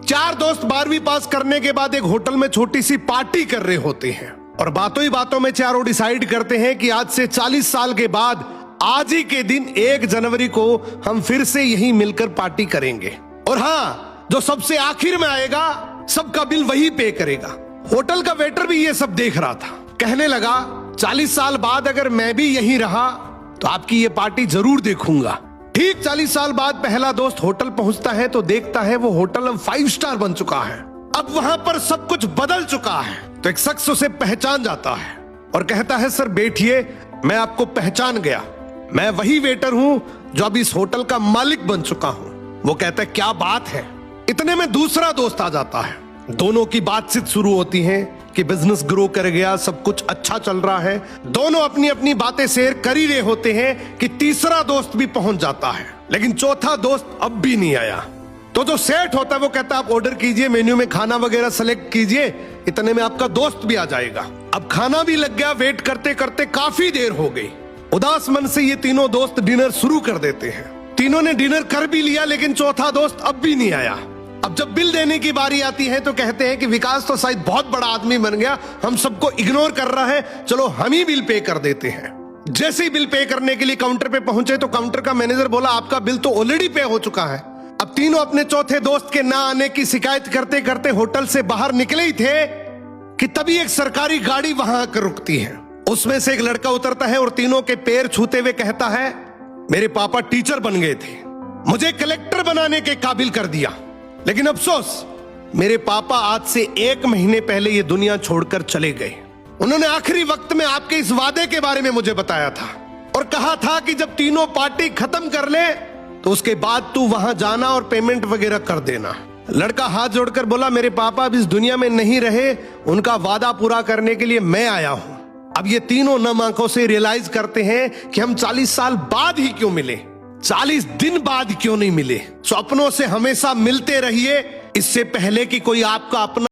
चार दोस्त 12वीं पास करने के बाद एक होटल में छोटी सी पार्टी कर रहे होते हैं और बातों ही बातों में चारों डिसाइड करते हैं कि आज से 40 साल के बाद आज ही के दिन 1 जनवरी को हम फिर से यहीं मिलकर पार्टी करेंगे। और हाँ, जो सबसे आखिर में आएगा सबका बिल वही पे करेगा। होटल का वेटर भी ये सब देख रहा था। कहने लगा 40 साल बाद अगर मैं भी यहीं रहा तो आपकी ये पार्टी जरूर देखूंगा। ठीक 40 साल बाद पहला दोस्त होटल पहुंचता है तो देखता है वो होटल अब 5 स्टार बन चुका है। अब वहां पर सब कुछ बदल चुका है। तो एक शख्स उसे पहचान जाता है और कहता है सर बैठिए, मैं आपको पहचान गया, मैं वही वेटर हूं जो अब इस होटल का मालिक बन चुका हूं। वो कहता है क्या बात है। इतने में दूसरा दोस्त आ जाता है। दोनों की बातचीत शुरू होती है कि बिजनेस ग्रो कर गया, सब कुछ अच्छा चल रहा है। दोनों अपनी अपनी बातें शेयर कर ही रहे होते हैं कि तीसरा दोस्त भी पहुंच जाता है, लेकिन चौथा दोस्त अब भी नहीं आया। तो जो सेठ होता है वो कहता है आप ऑर्डर कीजिए, मेन्यू में खाना वगैरह सेलेक्ट कीजिए, इतने में आपका दोस्त भी आ जाएगा। अब खाना भी लग गया। वेट करते करते काफी देर हो गई। उदास मन से ये तीनों दोस्त डिनर शुरू कर देते हैं। तीनों ने डिनर कर भी लिया, लेकिन चौथा दोस्त अब भी नहीं आया। अब जब बिल देने की बारी आती है तो कहते हैं कि विकास तो शायद बहुत बड़ा आदमी बन गया, हम सबको इग्नोर कर रहा है, चलो हम ही बिल पे कर देते हैं। जैसे ही बिल पे करने के लिए काउंटर पे पहुंचे तो काउंटर का मैनेजर बोला आपका बिल तो ऑलरेडी पे हो चुका है। अब तीनों अपने चौथे दोस्त के ना आने की शिकायत करते करते होटल से बाहर निकले ही थे कि तभी एक सरकारी गाड़ी वहां आकर रुकती है। उसमें से एक लड़का उतरता है और तीनों के पैर छूते हुए कहता है मेरे पापा टीचर बन गए थे, मुझे कलेक्टर बनाने के काबिल कर दिया, लेकिन अफसोस मेरे पापा आज से 1 महीने पहले ये दुनिया छोड़कर चले गए। उन्होंने आखिरी वक्त में आपके इस वादे के बारे में मुझे बताया था और कहा था कि जब तीनों पार्टी खत्म कर ले तो उसके बाद तू वहां जाना और पेमेंट वगैरह कर देना। लड़का हाथ जोड़कर बोला मेरे पापा अब इस दुनिया में नहीं रहे, उनका वादा पूरा करने के लिए मैं आया हूं। अब ये तीनों नम आंखों से रियलाइज करते हैं कि हम 40 साल बाद ही क्यों मिले, 40 दिन बाद क्यों नहीं मिले। सपनों से हमेशा मिलते रहिए, इससे पहले कि कोई आपका अपना